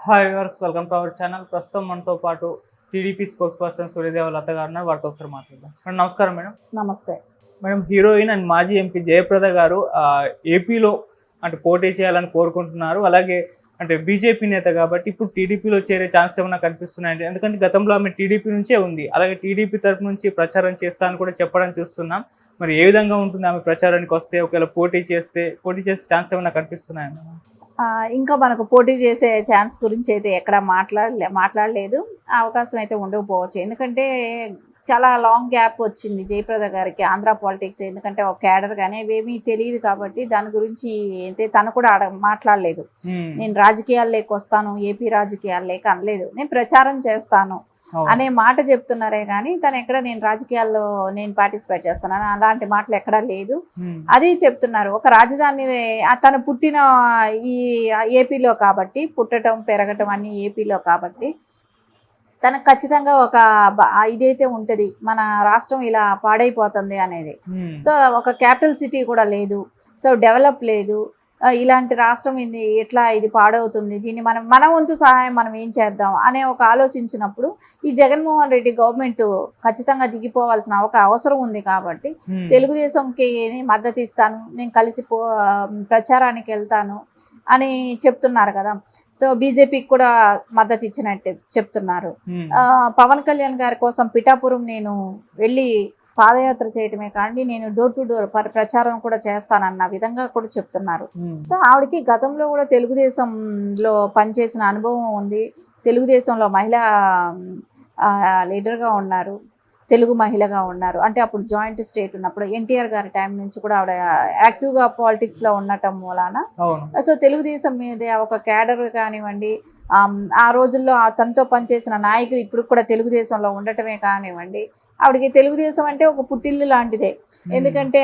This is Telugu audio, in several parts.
Hi viewers, welcome to our channel. ప్రస్తుతం మనతో పాటు టీడీపీ స్పోక్స్ పర్సన్ సూర్యదేవ లత గారు ఉన్నారు. వారితో ఒకసారి మాట్లాడదాం. మేడం నమస్కారం. మేడం నమస్తే. మేడం హీరోయిన్ అండ్ మాజీ ఎంపీ జయప్రద గారు ఏపీలో అంటే పోటీ చేయాలని కోరుకుంటున్నారు. అలాగే అంటే బీజేపీ నేత కాబట్టి ఇప్పుడు టీడీపీలో చేరే ఛాన్స్ ఏమైనా కనిపిస్తున్నాయండి? ఎందుకంటే గతంలో ఆమె టీడీపీ నుంచే ఉంది. అలాగే టీడీపీ తరపు నుంచి ప్రచారం చేస్తా అని కూడా చెప్పడం చూస్తున్నాం. మరి ఏ విధంగా ఉంటుంది ఆమె ప్రచారానికి వస్తే? ఒకవేళ పోటీ చేసే ఛాన్స్ ఏమైనా కనిపిస్తున్నాయండి? ఇంకా మనకు పోటీ చేసే ఛాన్స్ గురించి అయితే ఎక్కడ మాట్లాడలేదు. ఆ అవకాశం అయితే ఉండకపోవచ్చు. ఎందుకంటే చాలా లాంగ్ గ్యాప్ వచ్చింది జయప్రద గారికి ఆంధ్ర పాలిటిక్స్. ఎందుకంటే ఒక క్యాడర్ కానీ అవేమీ తెలియదు కాబట్టి దాని గురించి అయితే తను కూడా మాట్లాడలేదు. నేను రాజకీయాల్లోకి వస్తాను, ఏపీ రాజకీయాల్లోకి అనలేదు. నేను ప్రచారం చేస్తాను అనే మాట చెప్తున్నారే కానీ తను ఎక్కడ నేను రాజకీయాల్లో నేను పార్టిసిపేట్ చేస్తాను అలాంటి మాటలు ఎక్కడా లేదు. అది చెప్తున్నారు. ఒక రాజధాని తను పుట్టిన ఈ ఏపీలో కాబట్టి, పుట్టడం పెరగటం అన్ని ఏపీలో కాబట్టి తనకు ఖచ్చితంగా ఒక ఇదైతే ఉంటుంది, మన రాష్ట్రం ఇలా పాడైపోతుంది అనేది. సో ఒక క్యాపిటల్ సిటీ కూడా లేదు, సో డెవలప్ లేదు. ఇలాంటి రాష్ట్రం ఎట్లా ఇది పాడవుతుంది, దీన్ని మన వంతు సహాయం మనం ఏం చేద్దాం అనే ఒక ఆలోచించినప్పుడు ఈ జగన్మోహన్ రెడ్డి గవర్నమెంట్ ఖచ్చితంగా దిగిపోవాల్సిన అవసరం ఉంది. కాబట్టి తెలుగుదేశంకి మద్దతు ఇస్తాను, నేను కలిసి ప్రచారానికి వెళ్తాను అని చెప్తున్నారు కదా. సో బీజేపీకి కూడా మద్దతు ఇచ్చినట్టు చెప్తున్నారు. పవన్ కళ్యాణ్ గారి కోసం పిఠాపురం నేను వెళ్ళి పాదయాత్ర చేయటమే కానీ నేను డోర్ టు డోర్ ప్రచారం కూడా చేస్తానన్న విధంగా కూడా చెప్తున్నారు. సో ఆవిడకి గతంలో కూడా తెలుగుదేశంలో పనిచేసిన అనుభవం ఉంది. తెలుగుదేశంలో మహిళా లీడర్గా ఉన్నారు, తెలుగు మహిళగా ఉన్నారు. అంటే అప్పుడు జాయింట్ స్టేట్ ఉన్నప్పుడు ఎన్టీఆర్ గారి టైం నుంచి కూడా ఆవిడ యాక్టివ్గా పాలిటిక్స్లో ఉండటం మూలాన సో తెలుగుదేశం మీద ఒక క్యాడర్ కానివ్వండి, ఆ రోజుల్లో తనతో పనిచేసిన నాయకులు ఇప్పుడు కూడా తెలుగుదేశంలో ఉండటమే కానివ్వండి, ఆవిడకి తెలుగుదేశం అంటే ఒక పుట్టిల్లు లాంటిదే. ఎందుకంటే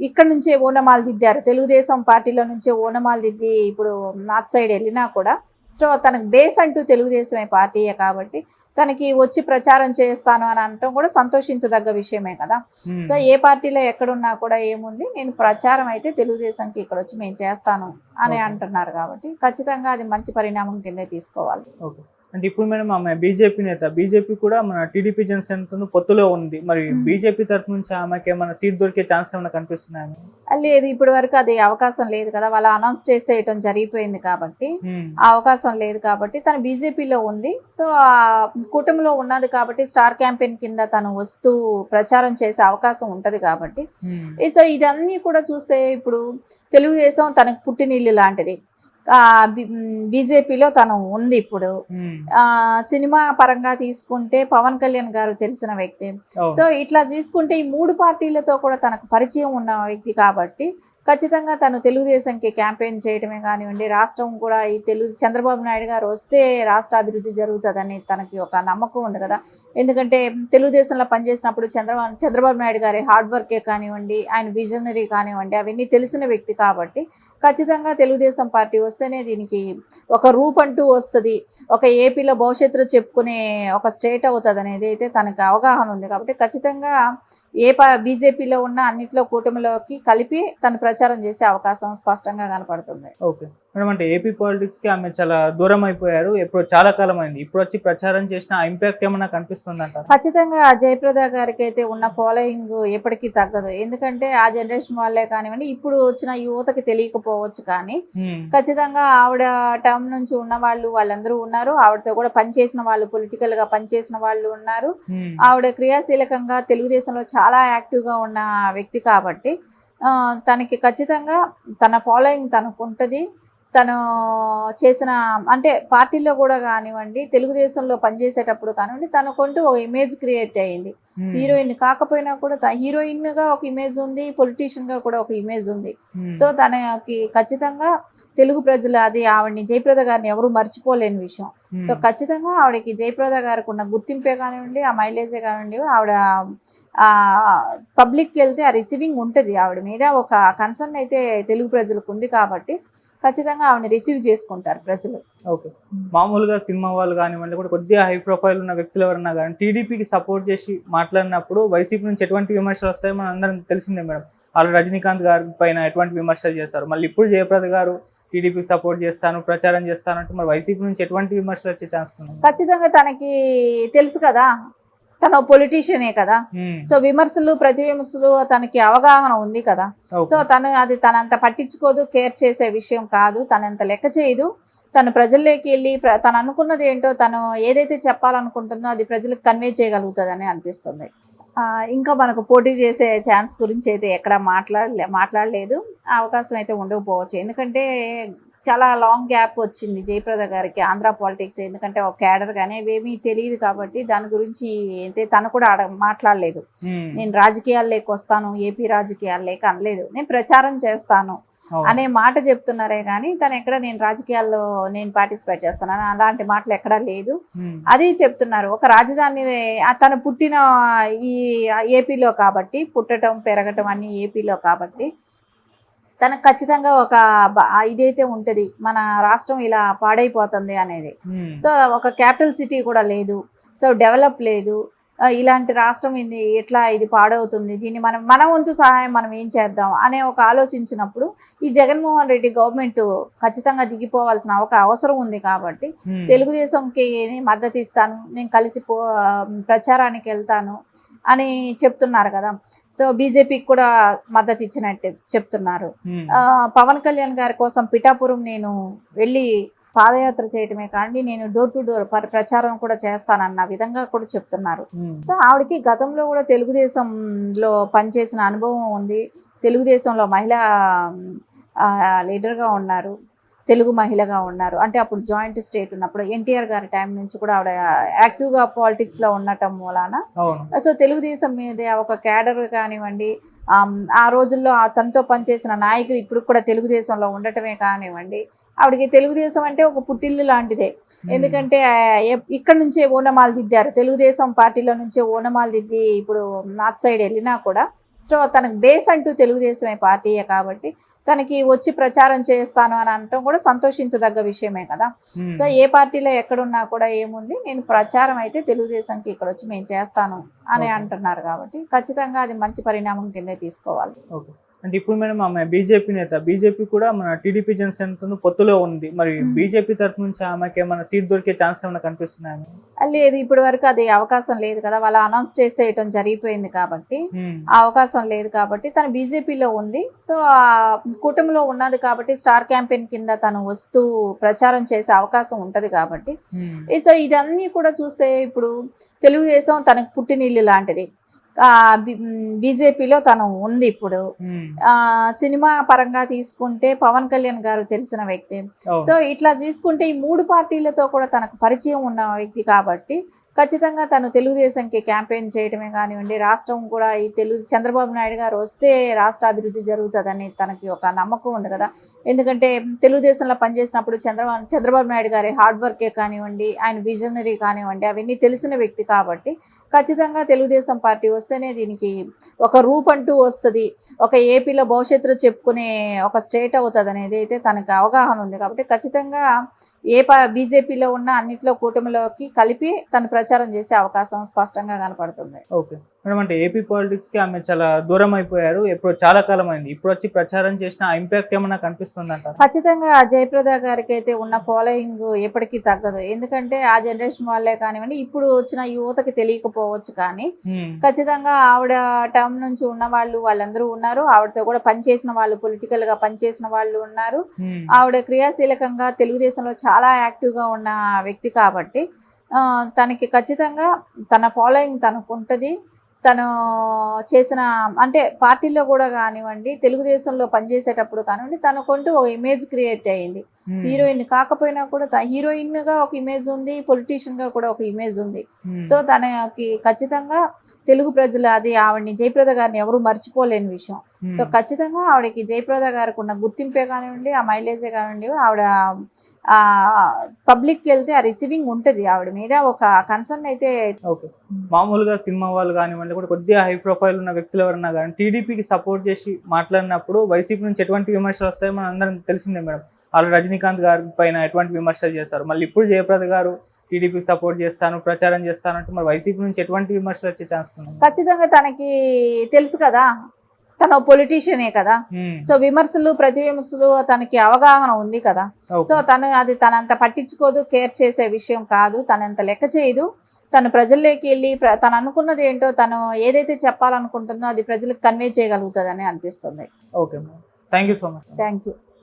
ఇక్కడ నుంచే ఓనమాలు దిద్దారు, తెలుగుదేశం పార్టీలో నుంచే ఓనమాలు దిద్ది ఇప్పుడు నార్త్ సైడ్ వెళ్ళినా కూడా సో తనకు బేస్ అంటూ తెలుగుదేశమే పార్టీయే కాబట్టి తనకి వచ్చి ప్రచారం చేస్తాను అని అనటం కూడా సంతోషించదగ్గ విషయమే కదా. సో ఏ పార్టీలో ఎక్కడున్నా కూడా ఏముంది, నేను ప్రచారం అయితే తెలుగుదేశంకి ఇక్కడ వచ్చి మేము చేస్తాను అని అంటున్నారు. కాబట్టి ఖచ్చితంగా అది మంచి పరిణామం కిందే తీసుకోవాలి. అంటే ఇప్పుడు మేడం ఆమె బీజేపీ నేత, బీజేపీ కూడా మన టీడీపీ జనసేనతో పొత్తులో ఉంది. మరి బీజేపీ తరఫు నుంచి ఆమెకి ఏమైనా సీట్ దొరికే ఛాన్స్ ఏమైనా కనిపిస్తున్నాయి? లేదు, ఇప్పటి వరకు అది అవకాశం లేదు కదా. వాళ్ళు అనౌన్స్ చేసేయటం జరిగిపోయింది కాబట్టి ఆ అవకాశం లేదు. కాబట్టి తను బీజేపీలో ఉంది. సో కూటమిలో ఉన్నది కాబట్టి స్టార్ క్యాంపెయిన్ కింద తను వస్తూ ప్రచారం చేసే అవకాశం ఉంటది. కాబట్టి సో ఇదన్నీ కూడా చూస్తే ఇప్పుడు తెలుగుదేశం తనకు పుట్టినిల్లు లాంటిది. బీజేపీలో తను ఉంది. ఇప్పుడు సినిమా పరంగా తీసుకుంటే పవన్ కళ్యాణ్ గారు తెలిసిన వ్యక్తి. సో ఇట్లా తీసుకుంటే ఈ మూడు పార్టీలతో కూడా తనకు పరిచయం ఉన్న వ్యక్తి కాబట్టి ఖచ్చితంగా తను తెలుగుదేశంకి క్యాంపెయిన్ చేయటమే కానివ్వండి, రాష్ట్రం కూడా ఈ చంద్రబాబు నాయుడు గారు వస్తే రాష్ట్ర అభివృద్ధి జరుగుతుందని తనకి ఒక నమ్మకం ఉంది కదా. ఎందుకంటే తెలుగుదేశంలో పనిచేసినప్పుడు చంద్రబాబు నాయుడు గారి హార్డ్ వర్కే కానివ్వండి, ఆయన విజనరీ కానివ్వండి, అవన్నీ తెలిసిన వ్యక్తి కాబట్టి ఖచ్చితంగా తెలుగుదేశం పార్టీ వస్తేనే దీనికి ఒక రూపంటూ వస్తుంది, ఒక ఏపీలో భవిష్యత్తులో చెప్పుకునే ఒక స్టేట్ అవుతుంది అనేది అయితే తనకు అవగాహన ఉంది. కాబట్టి ఖచ్చితంగా బీజేపీలో ఉన్న అన్నిట్లో కూటమిలోకి కలిపి తను ప్రచారం చేసే అవకాశం స్పష్టంగా కనపడుతుంది. ఓకే మేడం, అంటే ఏపీ పాలిటిక్స్ కి ఆమె చాలా దూరం అయిపోయారు, ఎప్పుడు చాలా కాలం అయింది. ఇప్పుడు వచ్చి ప్రచారం చేసిన ఇంపాక్ట్ ఏమైనా కనిపిస్తుంది అంటారు? ఖచ్చితంగా జయప్రద గారికి అయితే ఉన్న ఫాలోయింగ్ ఎప్పటికీ తగ్గదు. ఎందుకంటే ఆ జనరేషన్ వాళ్ళే కానివ్వండి, ఇప్పుడు వచ్చిన యువతకి తెలియకపోవచ్చు కానీ ఖచ్చితంగా ఆవిడ టర్మ్ నుంచి ఉన్న వాళ్ళందరూ ఉన్నారు. ఆవిడతో కూడా పనిచేసిన వాళ్ళు, పొలిటికల్ గా పనిచేసిన వాళ్ళు ఉన్నారు. ఆవిడ క్రియాశీలకంగా తెలుగుదేశంలో చాలా యాక్టివ్ గా ఉన్న వ్యక్తి కాబట్టి తనకి ఖచ్చితంగా తన ఫాలోయింగ్ తనకు ఉంటుంది. తను చేసిన అంటే పార్టీలో కూడా కానివ్వండి, తెలుగుదేశంలో పనిచేసేటప్పుడు కానివ్వండి, తనకుంటూ ఒక ఇమేజ్ క్రియేట్ అయ్యింది. హీరోయిన్ కాకపోయినా కూడా హీరోయిన్ గా ఒక ఇమేజ్ ఉంది, పొలిటీషియన్ గా కూడా ఒక ఇమేజ్ ఉంది. సో తనకి ఖచ్చితంగా తెలుగు ప్రజలు అది ఆవిడని జయప్రద గారిని ఎవరు మర్చిపోలేని విషయం. సో ఖచ్చితంగా ఆవిడకి జయప్రద గారికి ఉన్న గుర్తింపే కానివ్వండి, ఆ మైలేజే కానివ్వండి, ఆవిడ పబ్లిక్కి వెళ్తే ఆ రిసీవింగ్ ఉంటుంది. ఆవిడ మీద ఒక కన్సర్న్ అయితే తెలుగు ప్రజలకు ఉంది కాబట్టి ఖచ్చితంగా ఆవిడని రిసీవ్ చేసుకుంటారు ప్రజలు. ఓకే, మామూలుగా సినిమా వాళ్ళు కానివ్వండి కూడా కొద్దిగా హై ప్రొఫైల్ ఉన్న వ్యక్తులు ఎవరన్నా కానీ టీడీపీకి సపోర్ట్ చేసి మాట్లాడినప్పుడు వైసీపీ నుంచి ఎటువంటి విమర్శలు వస్తాయో మనం అందరం తెలిసిందే మేడం. వాళ్ళు రజనీకాంత్ గారి పైన ఎటువంటి విమర్శలు చేస్తారు, మళ్ళీ ఇప్పుడు జయప్రద గారు టీడీపీకి సపోర్ట్ చేస్తాను, ప్రచారం చేస్తాను అంటే మరి వైసీపీ నుంచి ఎటువంటి విమర్శలు వచ్చే ఛాన్స్ ఉంది? ఖచ్చితంగా తనకి తెలుసు కదా, తన పొలిటీషియనే కదా. సో విమర్శలు ప్రతి విమర్శలు తనకి అవగాహన ఉంది కదా. సో అది తనంత పట్టించుకోదు, కేర్ చేసే విషయం కాదు, తనంత లెక్క చేయదు. తను ప్రజల్లోకి వెళ్ళి తను అనుకున్నది ఏంటో, తను ఏదైతే చెప్పాలనుకుంటుందో అది ప్రజలకు కన్వే చేయగలుగుతుందని అనిపిస్తుంది. ఇంకా మనకు పోటీ చేసే ఛాన్స్ గురించి అయితే ఎక్కడ మాట్లాడలేదు. ఆ అవకాశం అయితే ఉండకపోవచ్చు. ఎందుకంటే చాలా లాంగ్ గ్యాప్ వచ్చింది జయప్రద గారికి ఆంధ్ర పాలిటిక్స్. ఎందుకంటే ఒక క్యాడర్ కానీ అవేమీ తెలియదు కాబట్టి దాని గురించి అయితే తను కూడా మాట్లాడలేదు. నేను రాజకీయాల్లోకి వస్తాను, ఏపీ రాజకీయాల్లోకి అనలేదు. నేను ప్రచారం చేస్తాను అనే మాట చెప్తున్నారే కానీ తను ఎక్కడ నేను రాజకీయాల్లో నేను పార్టిసిపేట్ చేస్తాను అలాంటి మాటలు ఎక్కడా లేదు. అది చెప్తున్నారు. ఒక రాజధాని తను పుట్టిన ఈ ఏపీలో కాబట్టి, పుట్టడం పెరగటం అన్ని ఏపీలో కాబట్టి తనకు ఖచ్చితంగా ఒక ఇదైతే ఉంటుంది, మన రాష్ట్రం ఇలా పాడైపోతుంది అనేది. సో ఒక క్యాపిటల్ సిటీ కూడా లేదు, సో డెవలప్ లేదు. ఇలాంటి రాష్ట్రం ఎట్లా ఇది పాడవుతుంది, దీన్ని మన వంతు సహాయం మనం ఏం చేద్దాం అనే ఒక ఆలోచించినప్పుడు ఈ జగన్మోహన్ రెడ్డి గవర్నమెంట్ ఖచ్చితంగా దిగిపోవాల్సిన అవసరం ఉంది. కాబట్టి తెలుగుదేశంకి మద్దతు ఇస్తాను, నేను కలిసి ప్రచారానికి వెళ్తాను అని చెప్తున్నారు కదా. సో బీజేపీకి కూడా మద్దతు ఇచ్చినట్టు చెప్తున్నారు. పవన్ కళ్యాణ్ గారి కోసం పిఠాపురం నేను వెళ్ళి పాదయాత్ర చేయటమే కానీ నేను డోర్ టు డోర్ ప్రచారం కూడా చేస్తానన్న విధంగా కూడా చెప్తున్నారు. సో ఆవిడకి గతంలో కూడా తెలుగుదేశంలో పనిచేసిన అనుభవం ఉంది. తెలుగుదేశంలో మహిళా లీడర్గా ఉన్నారు, తెలుగు మహిళగా ఉన్నారు. అంటే అప్పుడు జాయింట్ స్టేట్ ఉన్నప్పుడు ఎన్టీఆర్ గారి టైం నుంచి కూడా ఆవిడ యాక్టివ్గా పాలిటిక్స్లో ఉండటం మూలాన సో తెలుగుదేశం మీద ఒక క్యాడర్ కానివ్వండి, ఆ రోజుల్లో తనతో పనిచేసిన నాయకులు ఇప్పుడు కూడా తెలుగుదేశంలో ఉండటమే కానివ్వండి, ఆవిడకి తెలుగుదేశం అంటే ఒక పుట్టిల్లు లాంటిదే. ఎందుకంటే ఇక్కడ నుంచే ఓనమాలు దిద్దారు, తెలుగుదేశం పార్టీలో నుంచే ఓనమాలు దిద్ది ఇప్పుడు నార్త్ సైడ్ వెళ్ళినా కూడా సో తనకు బేస్ అంటూ తెలుగుదేశమే పార్టీయే కాబట్టి తనకి వచ్చి ప్రచారం చేస్తాను అని అనటం కూడా సంతోషించదగ్గ విషయమే కదా. సో ఏ పార్టీలో ఎక్కడున్నా కూడా ఏముంది, నేను ప్రచారం అయితే తెలుగుదేశంకి ఇక్కడ వచ్చి మేము చేస్తాను అని అంటున్నారు కాబట్టి ఖచ్చితంగా అది మంచి పరిణామం కిందే తీసుకోవాలి. అంటే ఇప్పుడు మేడం ఆమె బీజేపీ నేత, బీజేపీ కూడా మన టీడీపీ జనసేనతో పొత్తులో ఉంది. మరి బీజేపీ తరఫు నుంచి ఆమెకి ఏమైనా సీట్ దొరికే ఛాన్స్ ఏమైనా కనిపిస్తున్నాయి? లేదు, ఇప్పటి వరకు అది అవకాశం లేదు కదా. వాళ్ళు అనౌన్స్ చేసేయటం జరిగిపోయింది కాబట్టి ఆ అవకాశం లేదు కాబట్టి తను బీజేపీలో ఉంది. సో కూటమిలో ఉన్నది కాబట్టి స్టార్ క్యాంపెయిన్ కింద తను వస్తూ ప్రచారం చేసే అవకాశం ఉంటది కాబట్టి సో ఇదన్నీ కూడా చూస్తే ఇప్పుడు తెలుగుదేశం తనకు పుట్టినిల్లు లాంటిది. బీజేపీలో తను ఉంది. ఇప్పుడు సినిమా పరంగా తీసుకుంటే పవన్ కళ్యాణ్ గారు తెలిసిన వ్యక్తి. సో ఇట్లా తీసుకుంటే ఈ మూడు పార్టీలతో కూడా తనకు పరిచయం ఉన్న వ్యక్తి కాబట్టి ఖచ్చితంగా తను తెలుగుదేశంకి క్యాంపెయిన్ చేయటమే కానివ్వండి, రాష్ట్రం కూడా ఈ చంద్రబాబు నాయుడు గారు వస్తే రాష్ట్ర అభివృద్ధి జరుగుతుందని తనకి ఒక నమ్మకం ఉంది కదా. ఎందుకంటే తెలుగుదేశంలో పనిచేసినప్పుడు చంద్రబాబు నాయుడు గారి హార్డ్ వర్కే కానివ్వండి, ఆయన విజనరీ కానివ్వండి, అవన్నీ తెలిసిన వ్యక్తి కాబట్టి ఖచ్చితంగా తెలుగుదేశం పార్టీ వస్తేనే దీనికి ఒక రూపంటూ వస్తుంది, ఒక ఏపీలో భవిష్యత్తులో చెప్పుకునే ఒక స్టేట్ అవుతుంది అనేది అయితే తనకు అవగాహన ఉంది. కాబట్టి ఖచ్చితంగా బీజేపీలో ఉన్న అన్నిట్లో కూటమిలోకి కలిపి తను ప్రచారం చేసే అవకాశం స్పష్టంగా కనపడుతుంది. ఓకే మేడం, అంటే ఏపీ పాలిటిక్స్ కి ఆమె చాలా దూరం అయిపోయారు, ఎప్పుడు చాలా కాలం అయింది. ఇప్పుడు వచ్చి ప్రచారం చేసిన ఇంపాక్ట్ ఏమన్నా కనిపిస్తుంది అంటారు? ఖచ్చితంగా జయప్రద గారికి అయితే ఉన్న ఫాలోయింగ్ ఎప్పటికీ తగ్గదు. ఎందుకంటే ఆ జనరేషన్ వాళ్ళే కానివ్వండి, ఇప్పుడు వచ్చిన యువతకి తెలియకపోవచ్చు కానీ ఖచ్చితంగా ఆవిడ టర్మ్ నుంచి ఉన్న వాళ్ళందరూ ఉన్నారు. ఆవిడతో కూడా పనిచేసిన వాళ్ళు, పొలిటికల్ గా పనిచేసిన వాళ్ళు ఉన్నారు. ఆవిడ క్రియాశీలకంగా తెలుగుదేశంలో చాలా యాక్టివ్ గా ఉన్న వ్యక్తి కాబట్టి తనకి ఖచ్చితంగా తన ఫాలోయింగ్ తనకు ఉంటుంది. తను చేసిన అంటే పార్టీలో కూడా కానివ్వండి, తెలుగుదేశంలో పనిచేసేటప్పుడు కానివ్వండి, తనకుంటూ ఒక ఇమేజ్ క్రియేట్ అయ్యింది. హీరోయిన్ కాకపోయినా కూడా హీరోయిన్ గా ఒక ఇమేజ్ ఉంది, పొలిటీషియన్ గా కూడా ఒక ఇమేజ్ ఉంది. సో తనకి ఖచ్చితంగా తెలుగు ప్రజలు అది ఆవిడని జయప్రద గారిని ఎవరు మర్చిపోలేని విషయం. సో ఖచ్చితంగా ఆవిడకి జయప్రద గారికి ఉన్న గుర్తింపే కానివ్వండి, ఆ మైలేజే కానివ్వండి, ఆవిడ పబ్లిక్ వెళ్తే ఆ రిసీవింగ్ ఉంటుంది ఆవిడ మీద, ఒక కన్సర్న్ అయితే. ఓకే, మామూలుగా సినిమా వాళ్ళు కానివ్వండి కూడా కొద్దిగా హై ప్రొఫైల్ ఉన్న వ్యక్తులు ఎవరన్నా కానీ టీడీపీకి సపోర్ట్ చేసి మాట్లాడినప్పుడు వైసీపీ నుంచి ఎటువంటి విమర్శలు వస్తాయో మనం అందరం తెలిసిందే మేడం. వాళ్ళు రజనీకాంత్ గారి పైన ఎటువంటి విమర్శలు చేస్తారు, మళ్ళీ ఇప్పుడు జయప్రద గారు టీడీపీకి సపోర్ట్ చేస్తాను, ప్రచారం చేస్తాను అంటే మరి వైసీపీ నుంచి ఎటువంటి విమర్శలు వచ్చే ఛాన్స్ ఉంది? ఖచ్చితంగా తనకి తెలుసు కదా, తన పొలిటీషియనే కదా. సో విమర్శలు ప్రతి విమర్శలు తనకి అవగాహన ఉంది కదా. సో తనంత పట్టించుకోదు, కేర్ చేసే విషయం కాదు, తనంత లెక్క చేయదు. తను ప్రజల్లోకి వెళ్ళి తను అనుకున్నది ఏంటో, తను ఏదైతే చెప్పాలనుకుంటుందో అది ప్రజలకు కన్వే చేయగలుగుతుందని అనిపిస్తుంది. Okay, thank you so much. Thank you.